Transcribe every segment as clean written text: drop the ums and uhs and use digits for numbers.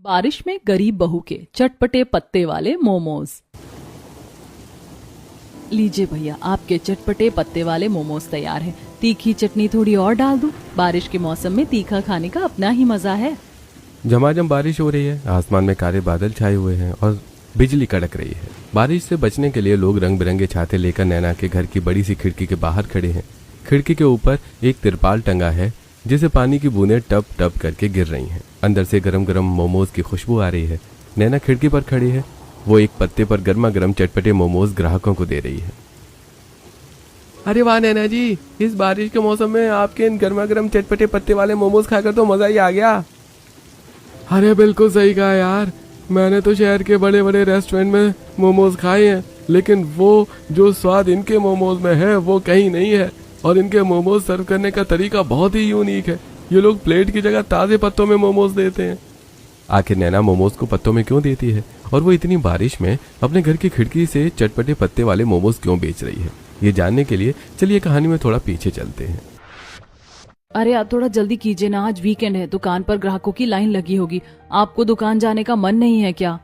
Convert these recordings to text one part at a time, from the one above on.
बारिश में गरीब बहू के चटपटे पत्ते वाले मोमोज। लीजिए भैया, आपके चटपटे पत्ते वाले मोमोज तैयार हैं। तीखी चटनी थोड़ी और डाल दूं? बारिश के मौसम में तीखा खाने का अपना ही मजा है। झमाझम बारिश हो रही है, आसमान में काले बादल छाए हुए हैं और बिजली कड़क रही है। बारिश से बचने के लिए लोग रंग बिरंगे छाते लेकर नैना के घर की बड़ी सी खिड़की के बाहर खड़े हैं। खिड़की के ऊपर एक तिरपाल टंगा है जिसे पानी की बूंदें टप टप करके गिर रही हैं। अंदर से गरम गरम मोमोज की खुशबू आ रही है। नैना खिड़की पर खड़ी है। वो एक पत्ते पर गर्मा गर्म चटपटे मोमोज ग्राहकों को दे रही है। अरे वाह नैना जी, इस बारिश के मौसम में आपके इन गर्मा गर्म चटपटे पत्ते वाले मोमोज खाकर तो मजा ही आ गया। अरे बिल्कुल सही कहा यार, मैंने तो शहर के बड़े बड़े रेस्टोरेंट में मोमोज खाए हैं, लेकिन वो जो स्वाद इनके मोमोज में है वो कहीं नहीं है। और इनके मोमोज सर्व करने का तरीका बहुत ही यूनिक है। ये लोग प्लेट की जगह ताजे पत्तों में मोमोज देते हैं। आखिर नैना मोमोज को पत्तों में क्यों देती है और वो इतनी बारिश में अपने घर की खिड़की से चटपटे पत्ते वाले मोमोज क्यों बेच रही है, ये जानने के लिए चलिए कहानी में थोड़ा पीछे चलते हैं। अरे आप थोड़ा जल्दी कीजिए ना, आज वीकेंड है, दुकान पर ग्राहकों की लाइन लगी होगी। आपको दुकान जाने का मन नहीं है क्या?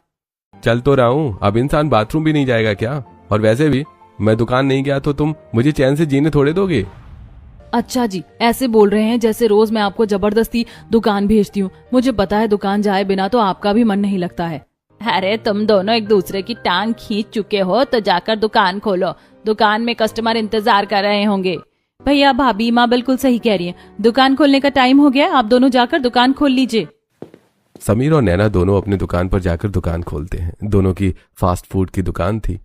चल तो रहा हूँ, अब इंसान बाथरूम भी नहीं जाएगा क्या? और वैसे भी मैं दुकान नहीं गया तो तुम मुझे चैन से जीने थोड़े दोगे? अच्छा जी, ऐसे बोल रहे हैं जैसे रोज मैं आपको जबरदस्ती दुकान भेजती हूँ। मुझे पता है दुकान जाए बिना तो आपका भी मन नहीं लगता है। अरे तुम दोनों एक दूसरे की टांग खींच चुके हो तो जाकर दुकान खोलो। दुकान में कस्टमर इंतजार कर रहे होंगे। भैया भाभी, माँ बिल्कुल सही कह रही है, दुकान खोलने का टाइम हो गया, आप दोनों जाकर दुकान खोल लीजिए। समीर और नैना दोनों अपनी दुकान पर जाकर दुकान खोलते हैं। दोनों की फास्ट फूड की दुकान थी।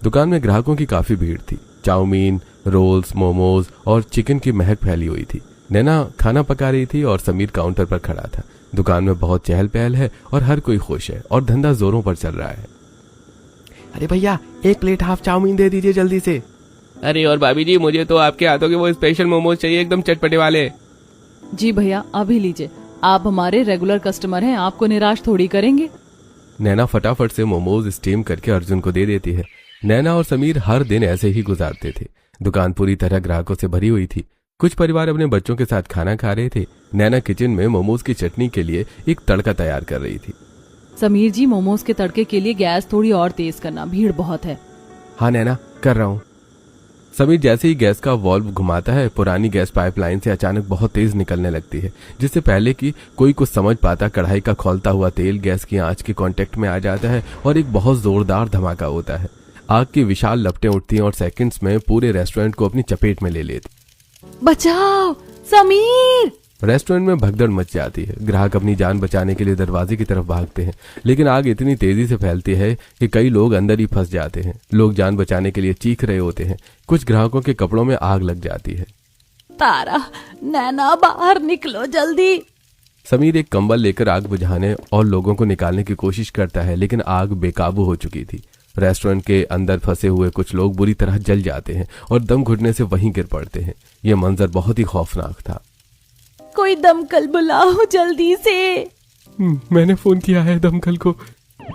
दुकान में ग्राहकों की काफी भीड़ थी। चाउमीन, रोल्स, मोमोज और चिकन की महक फैली हुई थी। नैना खाना पका रही थी और समीर काउंटर पर खड़ा था। दुकान में बहुत चहल पहल है और हर कोई खुश है और धंधा जोरों पर चल रहा है। अरे भैया, एक प्लेट हाफ चाउमीन दे दीजिए जल्दी से। अरे और भाभी जी, मुझे तो आपके हाथों के वो स्पेशल मोमोज चाहिए, एकदम चटपटे वाले। जी भैया, अभी लीजिए, आप हमारे रेगुलर कस्टमर हैं, आपको निराश थोड़ी करेंगे। नैना फटाफट से मोमोज स्टीम करके अर्जुन को दे देती है। नैना और समीर हर दिन ऐसे ही गुजारते थे। दुकान पूरी तरह ग्राहकों से भरी हुई थी। कुछ परिवार अपने बच्चों के साथ खाना खा रहे थे। नैना किचन में मोमोज की चटनी के लिए एक तड़का तैयार कर रही थी। समीर जी, मोमोज के तड़के के लिए गैस थोड़ी और तेज करना, भीड़ बहुत है। हाँ नैना, कर रहा हूँ। समीर जैसे ही गैस का वॉल्व घुमाता है, पुरानी गैस पाइपलाइन से अचानक बहुत तेज निकलने लगती है, जिससे पहले कि कोई कुछ समझ पाता कढ़ाई का खौलता हुआ तेल गैस की आंच के कांटेक्ट में आ जाता है और एक बहुत जोरदार धमाका होता है। आग की विशाल लपटें उठती हैं और सेकंड्स में पूरे रेस्टोरेंट को अपनी चपेट में ले लेती। बचाओ समीर! रेस्टोरेंट में भगदड़ मच जाती है। ग्राहक अपनी जान बचाने के लिए दरवाजे की तरफ भागते हैं, लेकिन आग इतनी तेजी से फैलती है कि कई लोग अंदर ही फंस जाते हैं। लोग जान बचाने के लिए चीख रहे होते हैं। कुछ ग्राहकों के कपड़ों में आग लग जाती है। तारा, नैना, बाहर निकलो जल्दी। समीर एक कंबल लेकर आग बुझाने और लोगों को निकालने की कोशिश करता है, लेकिन आग बेकाबू हो चुकी थी। रेस्टोरेंट के अंदर फंसे हुए कुछ लोग बुरी तरह जल जाते हैं और दम घुटने से वहीं गिर पड़ते हैं। यह मंजर बहुत ही खौफनाक था। कोई दमकल बुलाओ जल्दी से। मैंने फोन किया है दमकल को।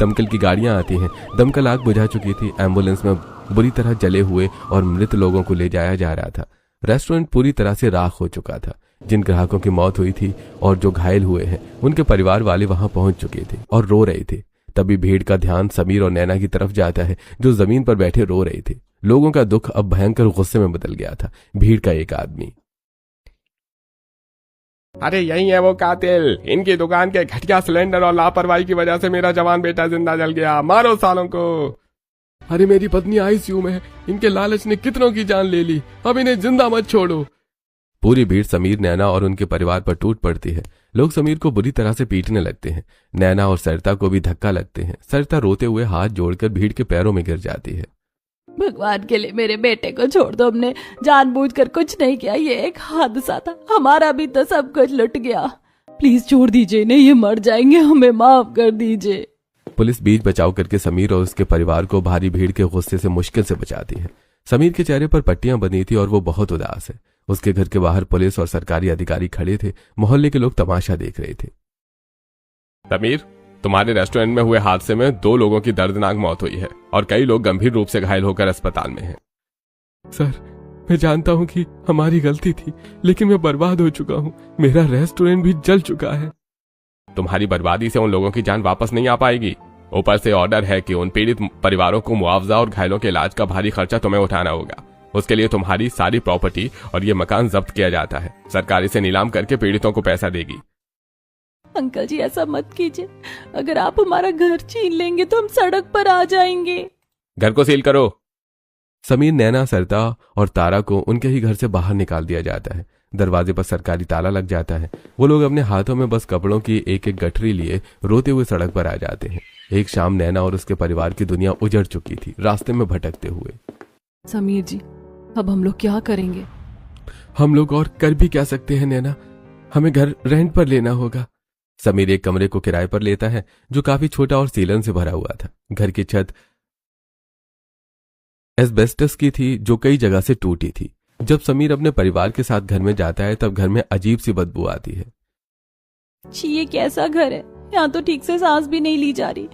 दमकल की गाड़ियां आती हैं। दमकल आग बुझा चुकी थी। एम्बुलेंस में बुरी तरह जले हुए और मृत लोगों को ले जाया जा रहा था। रेस्टोरेंट पूरी तरह से राख हो चुका था। जिन ग्राहकों की मौत हुई थी और जो घायल हुए हैं, उनके परिवार वाले वहां पहुंच चुके थे और रो रहे थे। तभी भीड़ का ध्यान समीर और नैना की तरफ जाता है, जो जमीन पर बैठे रो रहे थे। लोगों का दुख अब भयंकर गुस्से में बदल गया था। भीड़ का एक आदमी, अरे यही है वो कातिल। इनकी दुकान के घटिया सिलेंडर और लापरवाही की वजह से मेरा जवान बेटा जिंदा जल गया। मारो सालों को। अरे मेरी पत्नी आईसीयू में है, इनके लालच ने कितनों की जान ले ली, अब इन्हें जिंदा मत छोड़ो। पूरी भीड़ समीर, नैना और उनके परिवार पर टूट पड़ती है। लोग समीर को बुरी तरह से पीटने लगते हैं। नैना और सरिता को भी धक्का लगते हैं। सरिता रोते हुए हाथ जोड़कर भीड़ के पैरों में गिर जाती है। भगवान के लिए मेरे बेटे को छोड़ दो, हमने जानबूझकर कुछ नहीं किया, ये एक हादसा था, हमारा भी तो सब कुछ लुट गया। प्लीज छोड़ दीजिए इन्हें, ये मर जाएंगे, हमें माफ कर दीजिए। पुलिस बीच बचाव करके समीर और उसके परिवार को भारी भीड़ के गुस्से से मुश्किल से बचाती है। समीर के चेहरे पर पट्टियां बंधी थी और वो बहुत उदास है। उसके घर के बाहर पुलिस और सरकारी अधिकारी खड़े थे। मोहल्ले के लोग तमाशा देख रहे थे। समीर, तुम्हारे रेस्टोरेंट में हुए हादसे में 2 लोगों की दर्दनाक मौत हुई है और कई लोग गंभीर रूप से घायल होकर अस्पताल में हैं। सर, मैं जानता हूं कि हमारी गलती थी, लेकिन मैं बर्बाद हो चुका हूं। मेरा रेस्टोरेंट भी जल चुका है। तुम्हारी बर्बादी से उन लोगों की जान वापस नहीं आ पाएगी। ऊपर से ऑर्डर है कि उन पीड़ित परिवारों को मुआवजा और घायलों के इलाज का भारी खर्चा तुम्हें उठाना होगा। उसके लिए तुम्हारी सारी प्रॉपर्टी और ये मकान जब्त किया जाता है। सरकार इसे नीलाम करके पीड़ितों को पैसा देगी। अंकल जी ऐसा मत कीजिए, अगर आप हमारा घर छीन लेंगे तो हम सड़क पर आ जाएंगे। घर को सील करो। समीर, नैना, सरिता और तारा को उनके ही घर से बाहर निकाल दिया जाता है। दरवाजे पर सरकारी ताला लग जाता है। वो लोग अपने हाथों में बस कपड़ों की एक एक गठरी लिए रोते हुए सड़क पर आ जाते हैं। एक शाम नैना और उसके परिवार की दुनिया उजड़ चुकी थी, रास्ते में भटकते हुए। समीर जी, अब हम लोग क्या करेंगे? हम लोग और कर भी क्या सकते हैं नैना, हमें घर रेंट पर लेना होगा। समीर एक कमरे को किराए पर लेता है जो काफी छोटा और सीलन से भरा हुआ था। घर की छत एस्बेस्टस की थी जो कई जगह से टूटी थी। जब समीर अपने परिवार के साथ घर में जाता है तब घर में अजीब सी बदबू आती है। छी, ये कैसा घर है? यहाँ तो ठीक से सांस भी नहीं ली जा रही।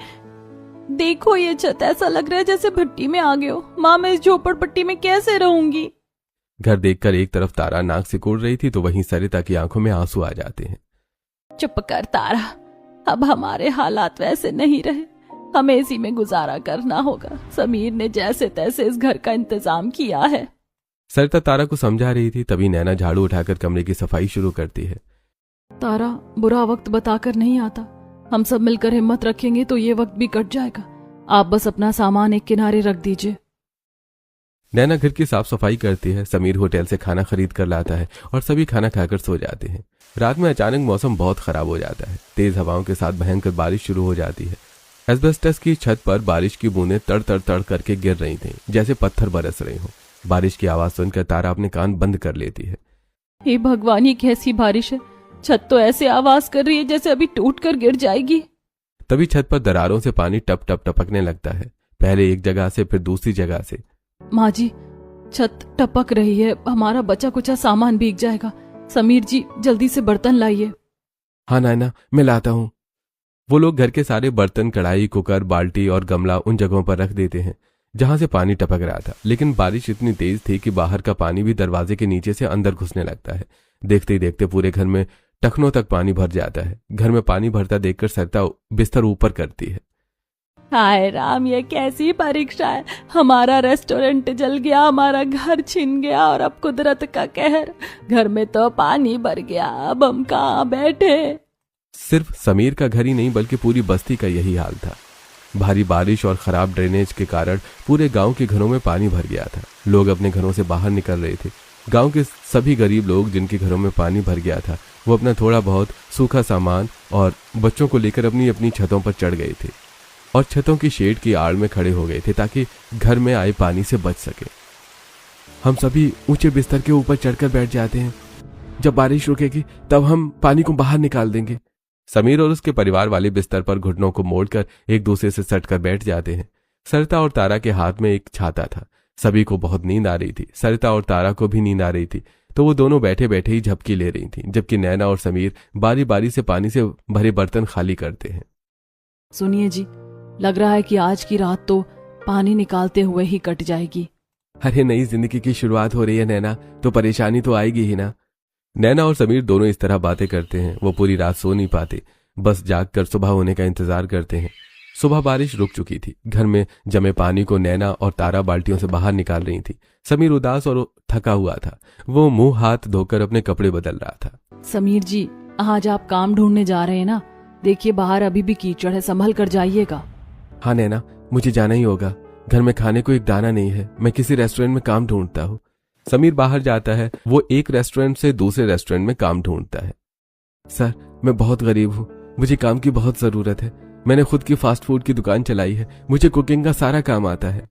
देखो ये छत, ऐसा लग रहा है जैसे भट्टी में आ गए हो। माँ, मैं इस झोपड़पट्टी में कैसे रहूंगी? घर देखकर एक तरफ तारा नाक सिकोड़ रही थी तो वहीं सरिता की आंखों में आंसू आ जाते हैं। चुप कर तारा, अब हमारे हालात वैसे नहीं रहे, हमें इसी में गुजारा करना होगा। समीर ने जैसे तैसे इस घर का इंतजाम किया है। सरिता तारा को समझा रही थी, तभी नैना झाड़ू उठाकर कमरे की सफाई शुरू करती है। तारा, बुरा वक्त बताकर नहीं आता, हम सब मिलकर हिम्मत रखेंगे तो ये वक्त भी कट जाएगा। आप बस अपना सामान एक किनारे रख दीजिए। नैना घर की साफ सफाई करती है। समीर होटल से खाना खरीद कर लाता है और सभी खाना खाकर सो जाते हैं। रात में अचानक मौसम बहुत खराब हो जाता है। तेज हवाओं के साथ भयंकर बारिश शुरू हो जाती है। एस्बेस्टस की छत पर बारिश की बूंदें तड़ तड़ तड़ करके गिर रही थीं, जैसे पत्थर बरस रहे हों। बारिश की आवाज सुनकर तारा अपने कान बंद कर लेती है। हे भगवान, ये कैसी बारिश है? छत तो ऐसे आवाज कर रही है जैसे अभी टूट कर गिर जाएगी। तभी छत पर दरारों से पानी टप टप टपकने लगता है, पहले एक जगह से फिर दूसरी जगह से। माँ जी, छत टपक रही है, हमारा बचा कुचा सामान भीग जाएगा। समीर जी, जल्दी से बर्तन लाइए। हाँ नैना, मैं लाता हूँ। वो लोग घर के सारे बर्तन, कढ़ाई, कुकर, बाल्टी और गमला उन जगहों पर रख देते हैं जहां से पानी टपक रहा था। लेकिन बारिश इतनी तेज थी कि बाहर का पानी भी दरवाजे के नीचे से अंदर घुसने लगता है। देखते ही देखते पूरे घर में टखनों तक पानी भर जाता है। घर में पानी भरता देखकर सरिता बिस्तर ऊपर करती है। हाय राम, ये कैसी परीक्षा है? हमारा रेस्टोरेंट जल गया, हमारा घर छिन गया और अब कुदरत का कहर, घर में तो पानी भर गया। अब हम कहाँ बैठे? सिर्फ समीर का घर ही नहीं बल्कि पूरी बस्ती का यही हाल था। भारी बारिश और खराब ड्रेनेज के कारण पूरे गांव के घरों में पानी भर गया था। लोग अपने घरों से बाहर निकल रहे थे। गांव के सभी गरीब लोग जिनके घरों में पानी भर गया था वो अपना थोड़ा बहुत सूखा सामान और बच्चों को लेकर अपनी अपनी छतों पर चढ़ गए थे और छतों की शेड की आड़ में खड़े हो गए थे ताकि घर में आए पानी से बच सके। हम सभी ऊंचे बिस्तर के ऊपर चढ़कर बैठ जाते हैं। जब बारिश रुकेगी तब हम पानी को बाहर निकाल देंगे। समीर और उसके परिवार वाले बिस्तर पर घुटनों को मोड़कर एक दूसरे से सटकर बैठ जाते हैं। सरिता और तारा के हाथ में एक छाता था। सभी को बहुत नींद आ रही थी। सरिता और तारा को भी नींद आ रही थी तो वो दोनों बैठे बैठे ही झपकी ले रही थी, जबकि नैना और समीर बारी बारी से पानी से भरे बर्तन खाली करते हैं। सुनिए जी, लग रहा है कि आज की रात तो पानी निकालते हुए ही कट जाएगी। अरे, नई जिंदगी की शुरुआत हो रही है नैना, तो परेशानी तो आएगी ही ना। नैना और समीर दोनों इस तरह बातें करते हैं। वो पूरी रात सो नहीं पाते, बस जागकर सुबह होने का इंतजार करते हैं। सुबह बारिश रुक चुकी थी। घर में जमे पानी को नैना और तारा बाल्टियों से बाहर निकाल रही थी। समीर उदास और थका हुआ था। वो मुंह हाथ धोकर अपने कपड़े बदल रहा था। समीर जी, आज आप काम ढूंढने जा रहे हैं ना? देखिए बाहर अभी भी कीचड़ है, संभल कर जाइएगा। हाँ नैना, मुझे जाना ही होगा। घर में खाने को एक दाना नहीं है। मैं किसी रेस्टोरेंट में काम ढूंढता हूँ। समीर बाहर जाता है। वो एक रेस्टोरेंट से दूसरे रेस्टोरेंट में काम ढूंढता है। सर, मैं बहुत गरीब हूँ, मुझे काम की बहुत जरूरत है। मैंने खुद की फास्ट फूड की दुकान चलाई है, मुझे कुकिंग का सारा काम आता है।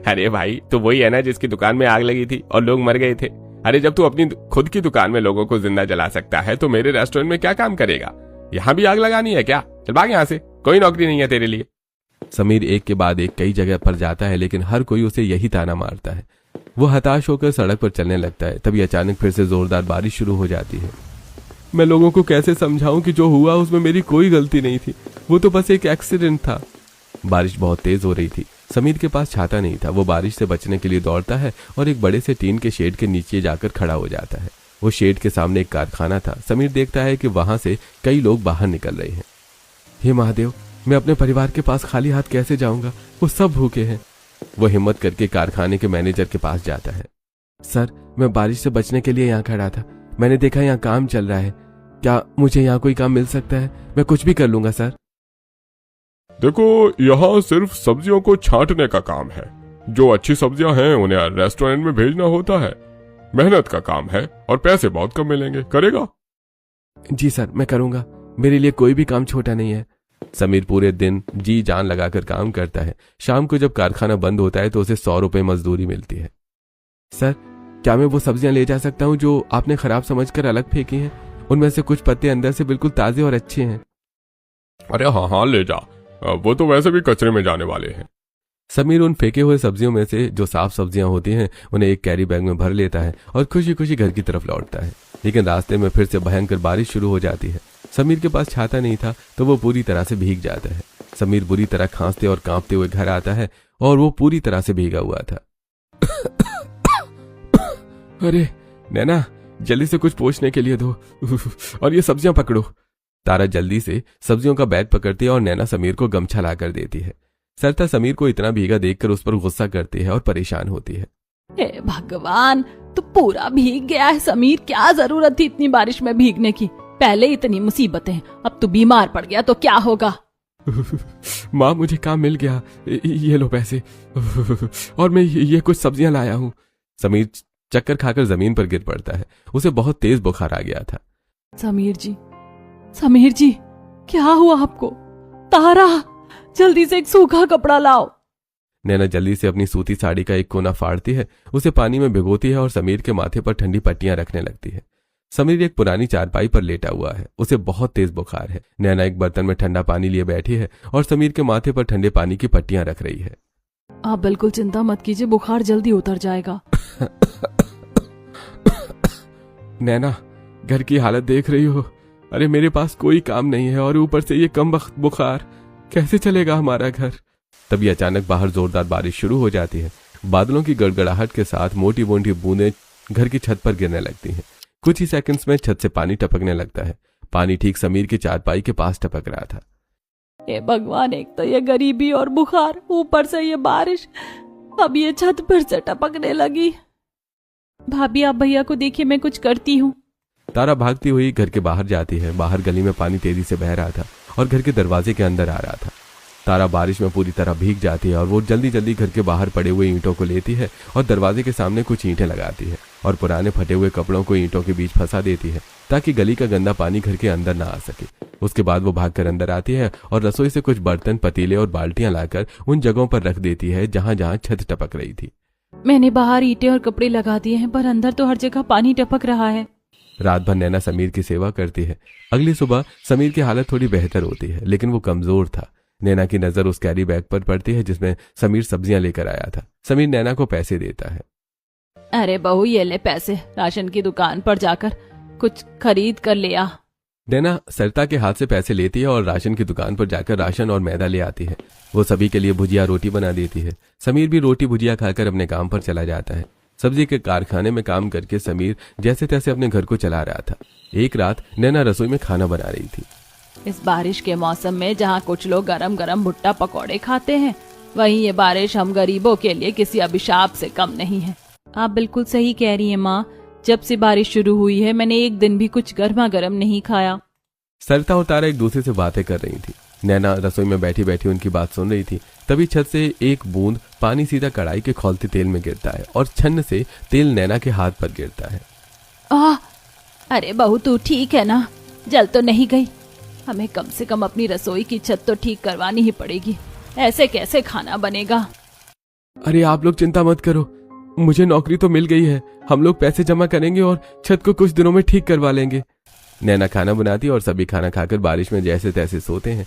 अरे भाई, तो वही है ना जिसकी दुकान में आग लगी थी और लोग मर गए थे। अरे, जब तू अपनी खुद की दुकान में लोगों को जिंदा जला सकता है तो मेरे रेस्टोरेंट में क्या काम करेगा? यहाँ भी आग लगानी है क्या? चल भाग यहाँ से, कोई नौकरी नहीं है तेरे लिए। समीर एक के बाद एक कई जगह पर जाता है लेकिन हर कोई उसे यही ताना मारता है। वो हताश होकर सड़क पर चलने लगता है। तभी अचानक फिर से जोरदार बारिश शुरू हो जाती है। मैं लोगों को कैसे समझाऊं कि जो हुआ उसमें मेरी कोई गलती नहीं थी, वो तो बस एक एक्सीडेंट था। बारिश बहुत तेज हो रही थी। समीर के पास छाता नहीं था। वो बारिश से बचने के लिए दौड़ता है और एक बड़े से टीन के शेड के नीचे जाकर खड़ा हो जाता है। वो शेड के सामने एक कारखाना था। समीर देखता है कि वहां से कई लोग बाहर निकल रहे हैं। हे महादेव, मैं अपने परिवार के पास खाली हाथ कैसे जाऊंगा, वो सब भूखे हैं। वो हिम्मत करके कारखाने के मैनेजर के पास जाता है। सर, मैं बारिश से बचने के लिए यहाँ खड़ा था। मैंने देखा यहाँ काम चल रहा है, क्या मुझे यहाँ कोई काम मिल सकता है? मैं कुछ भी कर लूंगा सर। देखो, यहाँ सिर्फ सब्जियों को छांटने का काम है। जो अच्छी सब्जियां हैं उन्हें रेस्टोरेंट में भेजना होता है। मेहनत का काम है और पैसे बहुत कम मिलेंगे। करेगा? जी सर, मैं करूंगा। मेरे लिए कोई भी काम छोटा नहीं है। समीर पूरे दिन जी जान लगाकर काम करता है। शाम को जब कारखाना बंद होता है तो उसे 100 रुपए मजदूरी मिलती है। सर, क्या मैं वो सब्जियां ले जा सकता हूँ जो आपने खराब समझकर अलग फेंकी हैं? उनमें से कुछ पत्ते अंदर से बिल्कुल ताजे और अच्छे हैं। अरे हाँ, ले जा। वो तो वैसे भी कचरे में जाने वाले हैं। समीर उन फेंके हुए सब्जियों में से जो साफ सब्जियां होती हैं उन्हें एक कैरी बैग में भर लेता है और खुशी खुशी घर की तरफ लौटता है। लेकिन रास्ते में फिर से भयंकर बारिश शुरू हो जाती है। समीर के पास छाता नहीं था तो वो पूरी तरह से भीग जाता है। समीर बुरी तरह खांसते और कांपते हुए घर आता है और वो पूरी तरह से भीगा हुआ था। अरे नैना, जल्दी से कुछ पोंछने के लिए दो और ये सब्जियां पकड़ो। तारा जल्दी से सब्जियों का बैग पकड़ती है और नैना समीर को गमछा ला कर देती है। सरता समीर को इतना भीगा देखकर उस पर गुस्सा करती है और परेशान होती है। हे भगवान, तू पूरा भीग गया है समीर। क्या जरूरत थी इतनी बारिश में भीगने की? पहले इतनी मुसीबतें, अब तू बीमार पड़ गया तो क्या होगा? माँ, मुझे काम मिल गया। ये लो पैसे और मैं ये कुछ सब्जियां लाया हूँ। समीर चक्कर खाकर जमीन पर गिर पड़ता है। उसे बहुत तेज बुखार आ गया था। समीर जी, क्या हुआ आपको? तारा, जल्दी से एक सूखा कपड़ा लाओ। नैना जल्दी से अपनी सूती साड़ी का एक कोना फाड़ती है, उसे पानी में भिगोती है और समीर के माथे पर ठंडी पट्टियां रखने लगती है। समीर एक पुरानी चारपाई पर लेटा हुआ है। उसे बहुत तेज बुखार है। नैना एक बर्तन में ठंडा पानी लिए बैठी है और समीर के माथे पर ठंडे पानी की पट्टियां रख रही है। आप बिल्कुल चिंता मत कीजिए, बुखार जल्दी उतर जाएगा। नैना, घर की हालत देख रही हो। अरे मेरे पास कोई काम नहीं है और ऊपर से ये कम वक्त बुखार, कैसे चलेगा हमारा घर? तभी अचानक बाहर जोरदार बारिश शुरू हो जाती है। बादलों की गड़गड़ाहट के साथ मोटी मोटी बूंदें घर की छत पर गिरने लगती हैं। कुछ ही सेकंड्स में छत से पानी टपकने लगता है। पानी ठीक समीर की चारपाई के पास टपक रहा था। हे भगवान, एक तो ये गरीबी और बुखार, ऊपर से ये बारिश, अब ये छत फिर से टपकने लगी। भाभी, आप भैया को देखिए, मैं कुछ करती हूँ। तारा भागती हुई घर के बाहर जाती है। बाहर गली में पानी तेजी से बह रहा था और घर के दरवाजे के अंदर आ रहा था। तारा बारिश में पूरी तरह भीग जाती है और वो जल्दी जल्दी घर के बाहर पड़े हुए ईंटों को लेती है और दरवाजे के सामने कुछ ईंटें लगाती है और पुराने फटे हुए कपड़ों को ईंटों के बीच फंसा देती है ताकि गली का गंदा पानी घर के अंदर ना आ सके। उसके बाद वो भागकर अंदर आती है और रसोई से कुछ बर्तन, पतीले और बाल्टियां लाकर उन जगहों पर रख देती है जहां जहां छत टपक रही थी। मैंने बाहर ईंटें और कपड़े लगा दिए हैं, पर अंदर तो हर जगह पानी टपक रहा है। रात भर नैना समीर की सेवा करती है। अगली सुबह समीर की हालत थोड़ी बेहतर होती है, लेकिन वो कमजोर था। नैना की नजर उस कैरी बैग पर पड़ती है जिसमें समीर सब्जियां लेकर आया था। समीर नैना को पैसे देता है। अरे बहू, ये ले पैसे, राशन की दुकान पर जाकर कुछ खरीद कर ले आ। नैना सरता के हाथ से पैसे लेती है और राशन की दुकान पर जाकर राशन और मैदा ले आती है। वो सभी के लिए भुजिया रोटी बना देती है। समीर भी रोटी भुजिया खाकर अपने काम पर चला जाता है। सब्जी के कारखाने में काम करके समीर जैसे तैसे अपने घर को चला रहा था। एक रात नैना रसोई में खाना बना रही थी। इस बारिश के मौसम में जहाँ कुछ लोग गरम गरम भुट्टा पकौड़े खाते हैं, वहीं ये बारिश हम गरीबों के लिए किसी अभिशाप से कम नहीं है। आप बिल्कुल सही कह रही हैं माँ। जब से बारिश शुरू हुई है मैंने एक दिन भी कुछ गर्मा गर्म नहीं खाया। सरता और तारा एक दूसरे से बातें कर रही थी। नैना रसोई में बैठी बैठी उनकी बात सुन रही थी। तभी छत से एक बूंद पानी सीधा कढ़ाई के खौलते तेल में गिरता है और छन्न से तेल नैना के हाथ पर गिरता है। अरे बहू, तू ठीक है ना? जल तो नहीं गई? हमें कम से कम अपनी रसोई की छत तो ठीक करवानी ही पड़ेगी। ऐसे कैसे खाना बनेगा? अरे आप लोग चिंता मत करो, मुझे नौकरी तो मिल गई है। हम लोग पैसे जमा करेंगे और छत को कुछ दिनों में ठीक करवा लेंगे। नैना खाना बनाती और सभी खाना खाकर बारिश में जैसे तैसे सोते हैं।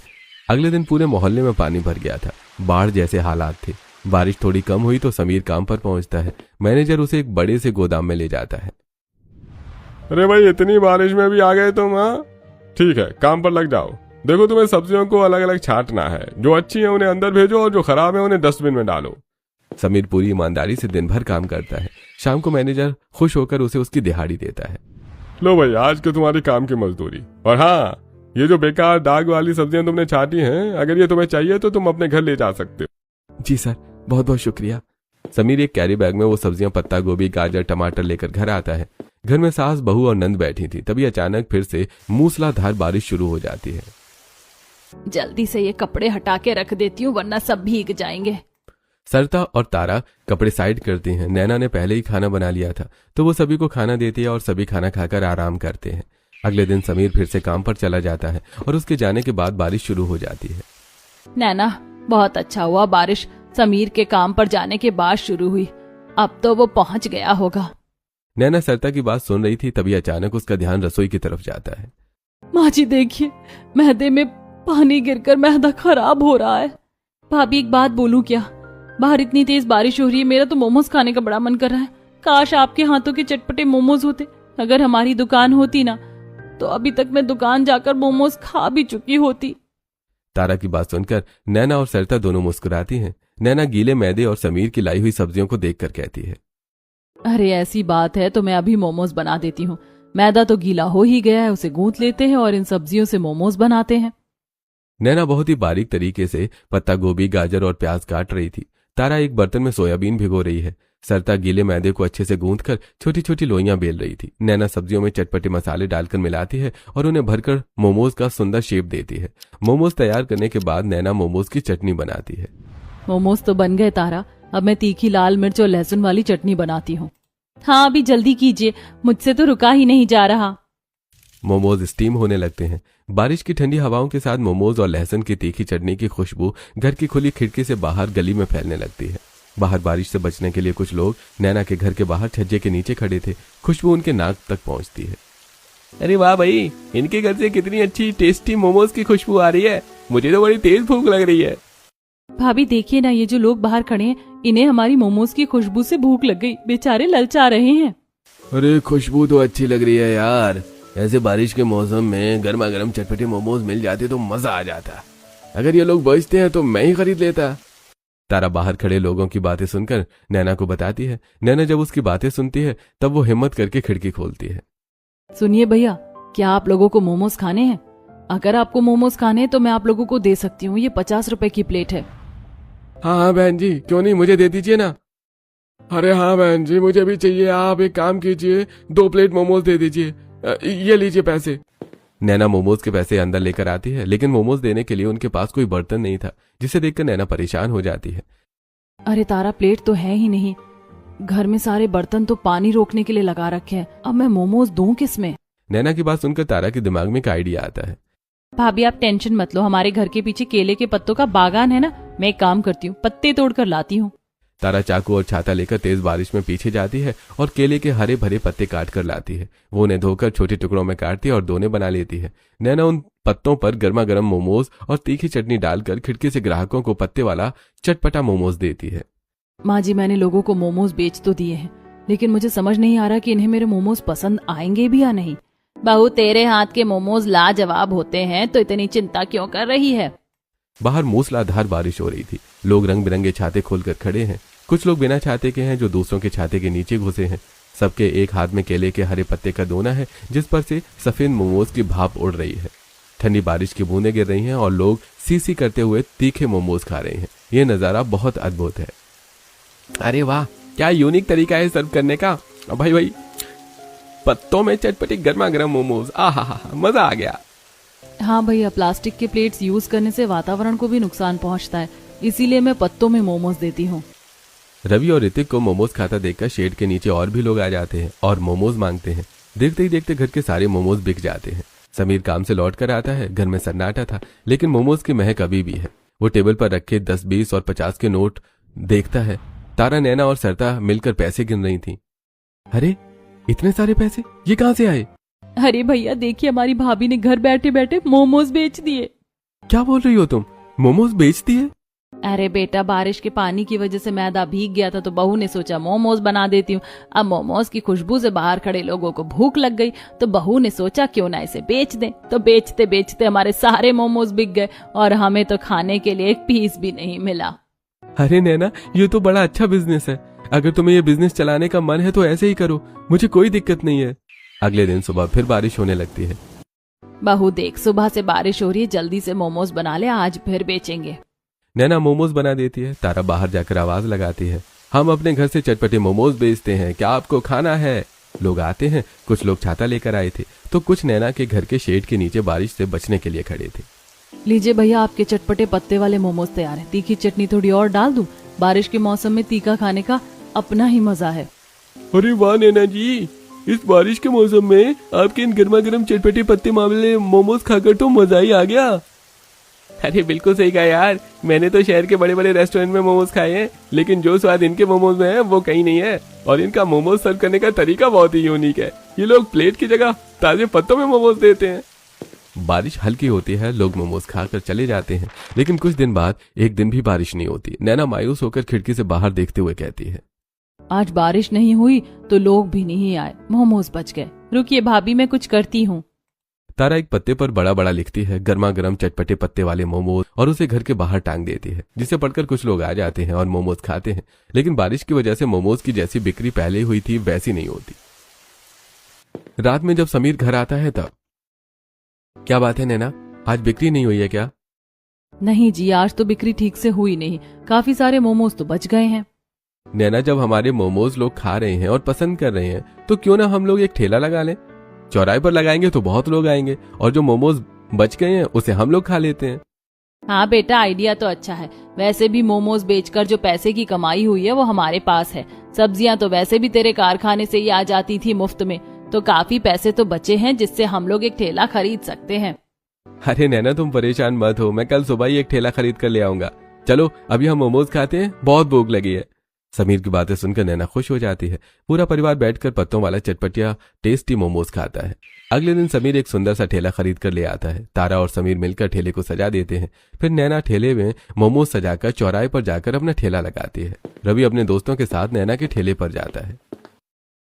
अगले दिन पूरे मोहल्ले में पानी भर गया था। बाढ़ जैसे हालात थे। बारिश थोड़ी कम हुई तो समीर काम पर पहुंचता है। मैनेजर उसे एक बड़े से गोदाम में ले जाता है। अरे भाई, इतनी बारिश में भी आ गए तुम? हाँ ठीक है, काम पर लग जाओ। देखो, तुम्हें सब्जियों को अलग अलग छांटना है। जो अच्छी है उन्हें अंदर भेजो और जो खराब है उन्हें डस्टबिन में डालो। समीर पूरी ईमानदारी से दिन भर काम करता है। शाम को मैनेजर खुश होकर उसे उसकी दिहाड़ी देता है। लो भाई आज के तुम्हारी काम की मजदूरी। और हाँ, ये जो बेकार दाग वाली सब्जियां तुमने छाटी हैं, अगर ये तुम्हें चाहिए तो तुम अपने घर ले जा सकते हो। जी सर, बहुत बहुत शुक्रिया। समीर एक कैरी बैग में वो सब्जियां पत्ता गोभी गाजर टमाटर लेकर घर आता है। घर में सास बहू और नंद बैठी थी। तभी अचानक फिर से मूसलाधार बारिश शुरू हो जाती है। जल्दी से ये कपड़े हटा के रख देती हूँ वरना सब भीग जाएंगे। सरता और तारा कपड़े साइड करती हैं। नैना ने पहले ही खाना बना लिया था तो वो सभी को खाना देती है और सभी खाना खाकर आराम करते हैं। अगले दिन समीर फिर से काम पर चला जाता है और उसके जाने के बाद बारिश शुरू हो जाती है। नैना, बहुत अच्छा हुआ बारिश समीर के काम पर जाने के बाद शुरू हुई। अब तो वो पहुंच गया होगा। नैना सरता की बात सुन रही थी, तभी अचानक उसका ध्यान रसोई की तरफ जाता है। माँ जी देखिए, मैदे में पानी गिरकर मैदा खराब हो रहा है। भाभी एक बात बोलूं क्या? बाहर इतनी तेज बारिश हो रही है, मेरा तो मोमोज खाने का बड़ा मन कर रहा है। काश आपके हाथों के चटपटे मोमोज होते। अगर हमारी दुकान होती ना तो अभी तक मैं दुकान जाकर मोमोज खा भी चुकी होती। तारा की बात सुनकर नैना और सरता दोनों मुस्कुराती हैं। नैना गीले मैदे और समीर की लाई हुई सब्जियों को देखकर कहती है, अरे ऐसी बात है तो मैं अभी मोमोज बना देती हूँ। मैदा तो गीला हो ही गया है, उसे गूंथ लेते हैं और इन सब्जियों से मोमोज बनाते हैं। नैना बहुत ही बारीक तरीके से पत्ता गोभी गाजर और प्याज काट रही थी। तारा एक बर्तन में सोयाबीन भिगो रही है। सरता गीले मैदे को अच्छे से गूंथकर छोटी छोटी लोइयां बेल रही थी। नैना सब्जियों में चटपटे मसाले डालकर मिलाती है और उन्हें भरकर मोमोज का सुंदर शेप देती है। मोमोज तैयार करने के बाद नैना मोमोज की चटनी बनाती है। मोमोज तो बन गए तारा, अब मैं तीखी लाल मिर्च और लहसुन वाली चटनी बनाती हूँ। हाँ अभी जल्दी कीजिए, मुझसे तो रुका ही नहीं जा रहा। मोमोज स्टीम होने लगते हैं। बारिश की ठंडी हवाओं के साथ मोमोज और लहसुन की तीखी चटनी की खुशबू घर की खुली खिड़की से बाहर गली में फैलने लगती है। बाहर बारिश से बचने के लिए कुछ लोग नैना के घर के बाहर छज्जे के नीचे खड़े थे। खुशबू उनके नाक तक पहुंचती है। अरे वाह भाई, इनके घर से कितनी अच्छी टेस्टी मोमोज की खुशबू आ रही है। मुझे तो बड़ी तेज भूख लग रही है। भाभी देखिए ना, ये जो लोग बाहर खड़े हैं, इन्हें हमारी मोमोज की खुशबू से भूख लग गई। बेचारे ललचा रहे हैं। अरे खुशबू तो अच्छी लग रही है यार। ऐसे बारिश के मौसम में गर्मा गर्म चटपटे मोमोज मिल जाते तो मजा आ जाता। अगर ये लोग बेचते हैं तो मैं ही खरीद लेता। तारा बाहर खड़े लोगों की बातें सुनकर नैना को बताती है। नैना जब उसकी बातें सुनती है तब वो हिम्मत करके खिड़की खोलती है। सुनिए भैया, क्या आप लोगों को मोमोज खाने हैं? अगर आपको मोमोज खाने हैं तो मैं आप लोगों को दे सकती हूँ। ये 50 रुपए की प्लेट है। हाँ बहन जी, क्यों नहीं, मुझे दे दीजिए ना। अरे हाँ बहन जी, मुझे भी चाहिए। आप एक काम कीजिए, 2 प्लेट मोमोज दे दीजिए। ये लीजिए पैसे। नैना मोमोज के पैसे अंदर लेकर आती है, लेकिन मोमोज देने के लिए उनके पास कोई बर्तन नहीं था, जिसे देखकर नैना परेशान हो जाती है। अरे तारा, प्लेट तो है ही नहीं। घर में सारे बर्तन तो पानी रोकने के लिए लगा रखे हैं। अब मैं मोमोज दूं किसमें? नैना की बात सुनकर तारा के दिमाग में एक आइडिया आता है। भाभी आप टेंशन मत लो, हमारे घर के पीछे केले के पत्तों का बागान है ना, मैं एक काम करती हूँ, पत्ते तोड़कर लाती हूँ। तारा चाकू और छाता लेकर तेज बारिश में पीछे जाती है और केले के हरे भरे पत्ते काट कर लाती है। वो उन्हें धोकर छोटे टुकड़ों में काटती है और दोने बना लेती है। नैना उन पत्तों पर गर्मा गर्म मोमोज और तीखी चटनी डालकर खिड़की से ग्राहकों को पत्ते वाला चटपटा मोमोज देती है। माँ जी, मैंने लोगों को मोमोज बेच तो दिए हैं, लेकिन मुझे समझ नहीं आ रहा कि इन्हें मेरे मोमोज पसंद आएंगे भी या नहीं। बहू, तेरे हाथ के मोमोज लाजवाब होते हैं तो इतनी चिंता क्यों कर रही है? बाहर मूसलाधार बारिश हो रही थी। लोग रंग बिरंगे छाते खोलकर खड़े हैं। कुछ लोग बिना छाते के हैं जो दूसरों के छाते के नीचे घुसे हैं। सबके एक हाथ में केले के हरे पत्ते का दोना है, जिस पर से सफेद मोमोज की भाप उड़ रही है। ठंडी बारिश की बूंदें गिर रही हैं और लोग सी करते हुए तीखे मोमोज खा रहे हैं। ये नजारा बहुत अद्भुत है। अरे वाह, क्या यूनिक तरीका है सर्व करने का। भाई पत्तों में चटपटी गर्मा गर्म मोमोज, आहा, मजा आ गया। हाँ भैया, प्लास्टिक के प्लेट्स यूज करने से वातावरण को भी नुकसान पहुंचता है, इसीलिए मैं पत्तों में मोमोज देती हूँ। रवि और ऋतिक को मोमोज खाता देखकर शेड के नीचे और भी लोग आ जाते हैं और मोमोज मांगते हैं। देखते ही देखते घर के सारे मोमोज बिक जाते हैं। समीर काम से लौट कर आता है। घर में सन्नाटा था, लेकिन मोमोज की महक अभी भी है। वो टेबल पर रखे 10, 20 और 50 के नोट देखता है। तारा, नैना और सरता मिलकर पैसे गिन रही थी। अरे इतने सारे पैसे, ये कहां से आए? अरे भैया देखिए, हमारी भाभी ने घर बैठे बैठे मोमोज बेच दिए। क्या बोल रही हो तुम? मोमोज बेच दिए? अरे बेटा, बारिश के पानी की वजह से मैदा भीग गया था तो बहू ने सोचा मोमोज बना देती हूँ। अब मोमोज की खुशबू से बाहर खड़े लोगों को भूख लग गई तो बहू ने सोचा क्यों ना इसे बेच दें। तो बेचते बेचते हमारे सारे मोमोज बिक गए और हमें तो खाने के लिए एक पीस भी नहीं मिला। अरे नैना, ये तो बड़ा अच्छा बिजनेस है। अगर तुम्हें ये बिजनेस चलाने का मन है तो ऐसे ही करो, मुझे कोई दिक्कत नहीं है। अगले दिन सुबह फिर बारिश होने लगती है। बहू देख, सुबह से बारिश हो रही है, जल्दी से मोमोज बना ले, आज फिर बेचेंगे। नैना मोमोज बना देती है। तारा बाहर जाकर आवाज लगाती है, हम अपने घर से चटपटे मोमोज बेचते हैं, क्या आपको खाना है? लोग आते हैं। कुछ लोग छाता लेकर आए थे तो कुछ नैना के घर के शेड के नीचे बारिश से बचने के लिए खड़े थे। लीजिए भैया, आपके चटपटे पत्ते वाले मोमोज तैयार है। तीखी चटनी थोड़ी और डाल दूं? बारिश के मौसम में तीखा खाने का अपना ही मजा है। अरे वाह नैना जी, इस बारिश के मौसम में आपके इन गर्मा गर्म चटपटे पत्ते वाले मोमोज खाकर तो मजा ही आ गया। अरे बिल्कुल सही कहा यार, मैंने तो शहर के बड़े बड़े रेस्टोरेंट में मोमोज खाए हैं, लेकिन जो स्वाद इनके मोमोज में है वो कहीं नहीं है। और इनका मोमोज सर्व करने का तरीका बहुत ही यूनिक है। ये लोग प्लेट की जगह ताजे पत्तों में मोमोज देते हैं। बारिश हल्की होती है, लोग मोमोज खाकर चले जाते हैं। लेकिन कुछ दिन बाद एक दिन भी बारिश नहीं होती। नैना मायूस होकर खिड़की से बाहर देखते हुए कहती है, आज बारिश नहीं हुई तो लोग भी नहीं आए, मोमोज बच गए। रुकिए भाभी, मैं कुछ करती हूँ। तारा एक पत्ते पर बड़ा बड़ा लिखती है गर्मा गर्म चटपटे पत्ते वाले मोमोज और उसे घर के बाहर टांग देती है, जिसे पढ़कर कुछ लोग आ जाते हैं और मोमोज खाते हैं। लेकिन बारिश की वजह से मोमोज की जैसी बिक्री पहले हुई थी वैसी नहीं होती। रात में जब समीर घर आता है तब, क्या बात है नैना, आज बिक्री नहीं हुई है क्या? नहीं जी, आज तो बिक्री ठीक से हुई नहीं, काफी सारे मोमोज तो बच गए हैं। नैना, जब हमारे मोमोज लोग खा रहे हैं और पसंद कर रहे हैं तो क्यों ना हम लोग एक ठेला लगा लें? चौराहे पर लगाएंगे तो बहुत लोग आएंगे और जो मोमोज बच गए हैं उसे हम लोग खा लेते हैं। हाँ बेटा, आइडिया तो अच्छा है। वैसे भी मोमोज बेचकर जो पैसे की कमाई हुई है वो हमारे पास है। सब्जियां तो वैसे भी तेरे कारखाने से ही आ जाती थी मुफ्त में, तो काफी पैसे तो बचे हैं जिससे हम लोग एक ठेला खरीद सकते हैं। अरे नैना, तुम परेशान मत हो, मैं कल सुबह ही एक ठेला खरीद कर ले आऊंगा। चलो अभी हम मोमोज खाते हैं, बहुत भूख लगी है। समीर की बातें सुनकर नैना खुश हो जाती है। पूरा परिवार बैठकर पत्तों वाला चटपटिया टेस्टी मोमोज खाता है। अगले दिन समीर एक सुंदर सा ठेला खरीद कर ले आता है। तारा और समीर मिलकर ठेले को सजा देते हैं। फिर नैना ठेले में मोमोज सजाकर चौराहे पर जाकर अपना ठेला लगाती है। रवि अपने दोस्तों के साथ नैना के ठेले पर जाता है।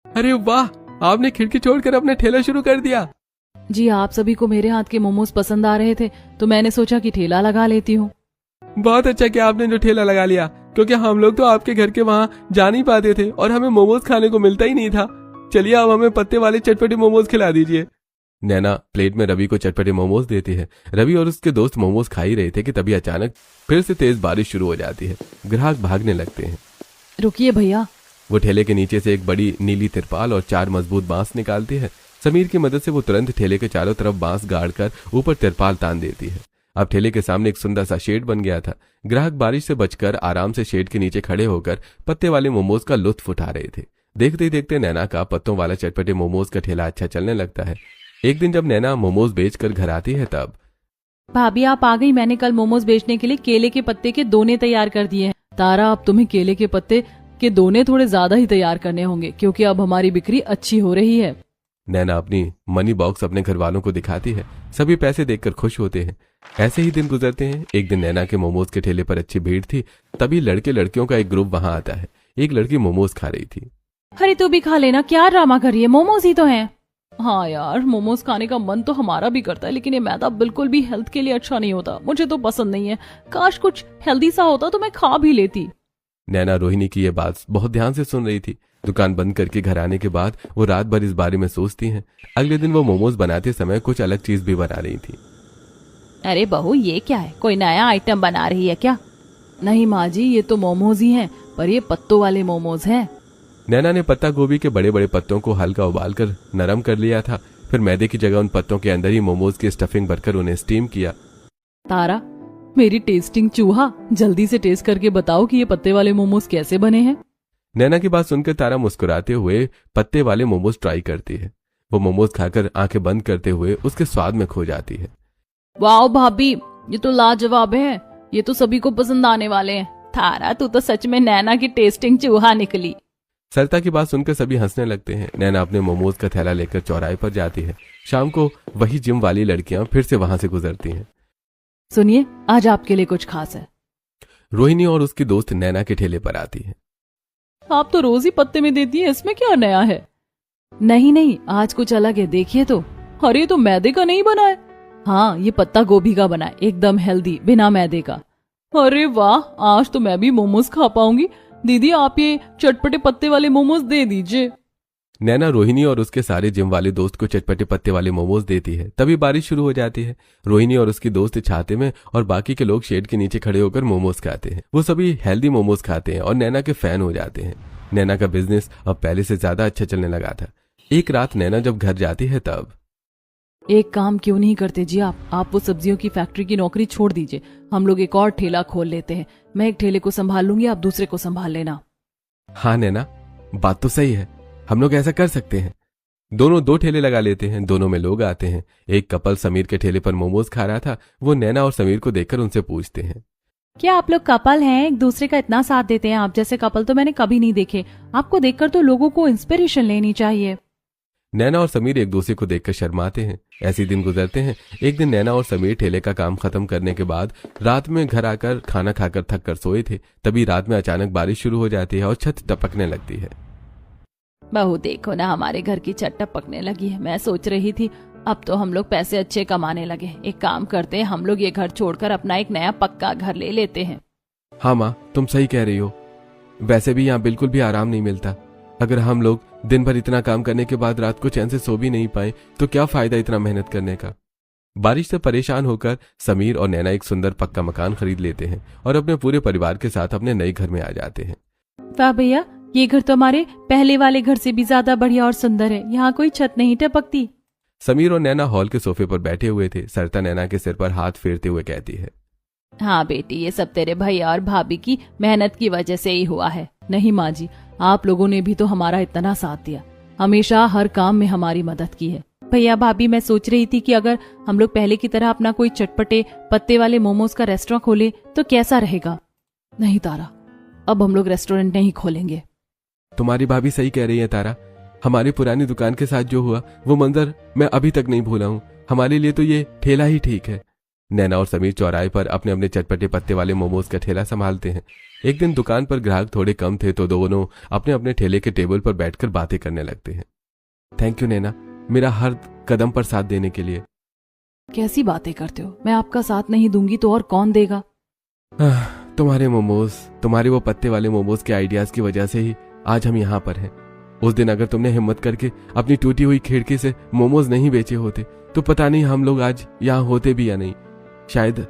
अरे वाह, आपने खिड़की छोड़कर अपना ठेला शुरू कर दिया। जी, आप सभी को मेरे हाथ के मोमोज पसंद आ रहे थे तो मैंने सोचा कि ठेला लगा लेती हूँ। बहुत अच्छा किया आपने जो ठेला लगा लिया, क्योंकि हम लोग तो आपके घर के वहाँ जा नहीं पाते थे और हमें मोमोज खाने को मिलता ही नहीं था। चलिए अब हमें पत्ते वाले चटपटे मोमोज खिला दीजिए। नैना प्लेट में रवि को चटपटे मोमोज देती है। रवि और उसके दोस्त मोमोज खा ही रहे थे कि तभी अचानक फिर से तेज बारिश शुरू हो जाती है। ग्राहक भागने लगते हैं। रुकिए भैया। वो ठेले के नीचे से एक बड़ी नीली तिरपाल और 4 मजबूत बांस निकालती है। समीर की मदद से वो तुरंत ठेले के चारों तरफ बांस गाड़कर ऊपर तिरपाल तान देती है। अब ठेले के सामने एक सुंदर सा शेड बन गया था। ग्राहक बारिश से बचकर आराम से शेड के नीचे खड़े होकर पत्ते वाले मोमोज का लुत्फ उठा रहे थे। देखते ही देखते नैना का पत्तों वाला चटपटे मोमोज का ठेला अच्छा चलने लगता है। एक दिन जब नैना मोमोज बेचकर घर आती है तब, भाभी आप आ गई, मैंने कल मोमोज बेचने के लिए केले के पत्ते के दोने तैयार कर दिए हैं। तारा, अब तुम्हें केले के पत्ते के दोने थोड़े ज्यादा ही तैयार करने होंगे क्योंकि अब हमारी बिक्री अच्छी हो रही है। नैना अपनी मनी बॉक्स अपने घर वालों को दिखाती है। सभी पैसे देखकर खुश होते हैं। ऐसे ही दिन गुजरते हैं। एक दिन नैना के मोमोज के ठेले पर अच्छी भीड़ थी। तभी लड़के लड़कियों का एक ग्रुप वहां आता है। एक लड़की मोमोज खा रही थी। अरे तू भी खा लेना, क्या ड्रामा कर रही है, मोमोज ही तो हैं। हाँ यार, मोमोज खाने का मन तो हमारा भी करता है, लेकिन ये मैदा बिल्कुल भी हेल्थ के लिए अच्छा नहीं होता, मुझे तो पसंद नहीं है। काश कुछ हेल्दी सा होता तो मैं खा भी लेती। नैना रोहिणी की ये बात बहुत ध्यान से सुन रही थी। दुकान बंद करके घर आने के बाद वो रात भर इस बारे में सोचती हैं। अगले दिन वो मोमोज बनाते समय कुछ अलग चीज भी बना रही थी। अरे बहू, ये क्या है, कोई नया आइटम बना रही है क्या? नहीं माँ जी, ये तो मोमोज ही हैं, पर ये पत्तों वाले मोमोज हैं। नैना ने पत्ता गोभी के बड़े बड़े पत्तों को हल्का उबालकर नरम कर लिया था। फिर मैदे की जगह उन पत्तों के अंदर ही मोमोज की स्टफिंग भरकर उन्हें स्टीम किया। तारा, मेरी टेस्टिंग चूहा, जल्दी से टेस्ट करके बताओ कि ये पत्ते वाले मोमोज कैसे बने हैं। नैना की बात सुनकर तारा मुस्कुराते हुए पत्ते वाले मोमोज ट्राई करती है। वो मोमोज खाकर आंखें बंद करते हुए उसके स्वाद में खो जाती है। वाह भाभी, ये तो लाजवाब है, ये तो सभी को पसंद आने वाले हैं। तारा, तू तो सच में नैना की टेस्टिंग चूहा निकली। सरिता की बात सुनकर सभी हंसने लगते हैं। नैना अपने मोमोज का थैला लेकर चौराहे पर जाती है। शाम को वही जिम वाली लड़कियां फिर से वहां से गुजरती हैं। सुनिए, आज आपके लिए कुछ खास है। रोहिणी और उसकी दोस्त नैना के ठेले पर आती है। आप तो रोज ही पत्ते में देती है, इसमें क्या नया है? नहीं नहीं, आज कुछ अलग है, देखिए तो। अरे तो मैदे का नहीं बना है। हाँ, ये पत्ता गोभी का बना है, एकदम हेल्दी, बिना मैदे का। अरे वाह, आज तो मैं भी मोमोज खा पाऊंगी। दीदी, आप ये चटपटे पत्ते वाले मोमोज दे दीजिए। नैना रोहिणी और उसके सारे जिम वाले दोस्त को चटपटे पत्ते वाले मोमोज देती है। तभी बारिश शुरू हो जाती है। रोहिणी और उसकी दोस्त छाते में और बाकी के लोग शेड के नीचे खड़े होकर मोमोज खाते हैं। वो सभी हेल्दी मोमोज खाते हैं और नैना के फैन हो जाते हैं। नैना का बिजनेस अब पहले से ज्यादा अच्छा चलने लगा था। एक रात नैना जब घर जाती है तब एक काम क्यों नहीं करते जी आप वो सब्जियों की फैक्ट्री की नौकरी छोड़ दीजिए। हम लोग एक और ठेला खोल लेते हैं। मैं एक ठेले को संभाल लूंगी, आप दूसरे को संभाल लेना। हाँ नैना, बात तो सही है, हम लोग ऐसा कर सकते हैं। दोनों 2 ठेले लगा लेते हैं। दोनों में लोग आते हैं। एक कपल समीर के ठेले पर मोमोज खा रहा था। वो नैना और समीर को देखकर उनसे पूछते हैं, क्या आप लोग कपल हैं? एक दूसरे का इतना साथ देते हैं। आप जैसे कपल तो मैंने कभी नहीं देखे। आपको देखकर तो लोगों को इंस्पिरेशन लेनी चाहिए। नैना और समीर एक दूसरे को देखकर शर्माते हैं। ऐसे दिन गुजरते हैं। एक दिन नैना और समीर ठेले का काम खत्म करने के बाद रात में घर आकर खाना खाकर थक कर सोए थे। तभी रात में अचानक बारिश शुरू हो जाती है और छत टपकने लगती है। बहू देखो ना, हमारे घर की छत टपकने लगी है। मैं सोच रही थी अब तो हम लोग पैसे अच्छे कमाने लगे। एक काम करते हैं, हम लोग ये घर छोड़कर अपना एक नया पक्का घर ले लेते हैं। हाँ माँ, तुम सही कह रही हो। वैसे भी यहाँ बिल्कुल भी आराम नहीं मिलता। अगर हम लोग दिन भर इतना काम करने के बाद रात को चैन से सो भी नहीं पाए तो क्या फायदा इतना मेहनत करने का। बारिश से परेशान होकर समीर और नैना एक सुंदर पक्का मकान खरीद लेते हैं और अपने पूरे परिवार के साथ अपने नए घर में आ जाते हैं। वाह भैया, ये घर तो हमारे पहले वाले घर से भी ज्यादा बढ़िया और सुंदर है। यहाँ कोई छत नहीं टपकती। समीर और नैना हॉल के सोफे पर बैठे हुए थे। सरिता नैना के सिर पर हाथ फेरते हुए कहती है, हाँ बेटी, ये सब तेरे भैया और भाभी की मेहनत की वजह से ही हुआ है। नहीं माँ जी, आप लोगों ने भी तो हमारा इतना साथ दिया, हमेशा हर काम में हमारी मदद की है। भैया भाभी, मैं सोच रही थी कि अगर हम लोग पहले की तरह अपना कोई चटपटे पत्ते वाले मोमोज का रेस्टोरेंट खोले तो कैसा रहेगा। नहीं तारा, अब हम लोग रेस्टोरेंट नहीं खोलेंगे। तुम्हारी भाभी सही कह रही है तारा। हमारी पुरानी दुकान के साथ जो हुआ वो मंजर मैं अभी तक नहीं भूला हूँ। हमारे लिए तो ये ठेला ही ठीक है। नैना और समीर चौराहे पर अपने अपने चटपटे पत्ते वाले मोमोज का ठेला संभालते हैं। एक दिन दुकान पर ग्राहक थोड़े कम थे तो दोनों अपने अपने ठेले के टेबल पर बैठकर बातें करने लगते हैं। थैंक यू नैना, मेरा हर कदम पर साथ देने के लिए। कैसी बातें करते हो? मैं आपका साथ नहीं दूंगी तो और कौन देगा? तुम्हारे मोमोज, तुम्हारे वो पत्ते वाले मोमोज के आइडियाज की वजह से ही आज हम यहाँ पर हैं। उस दिन अगर तुमने हिम्मत करके अपनी टूटी हुई खिड़की से मोमोज नहीं बेचे होते तो पता नहीं हम लोग आज यहाँ होते भी या नहीं। शायद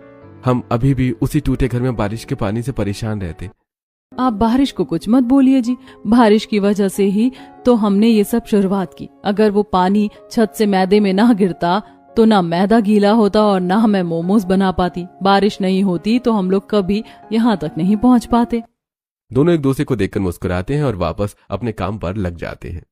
हम अभी भी उसी टूटे घर में बारिश के पानी से परेशान रहते। आप बारिश को कुछ मत बोलिए जी। बारिश की वजह से ही तो हमने ये सब शुरुआत की। अगर वो पानी छत से मैदे में ना गिरता तो ना मैदा गीला होता और ना मैं मोमोज बना पाती। बारिश नहीं होती तो हम लोग कभी यहाँ तक नहीं पहुँच पाते। दोनों एक दूसरे को देखकर मुस्कुराते हैं और वापस अपने काम पर लग जाते हैं।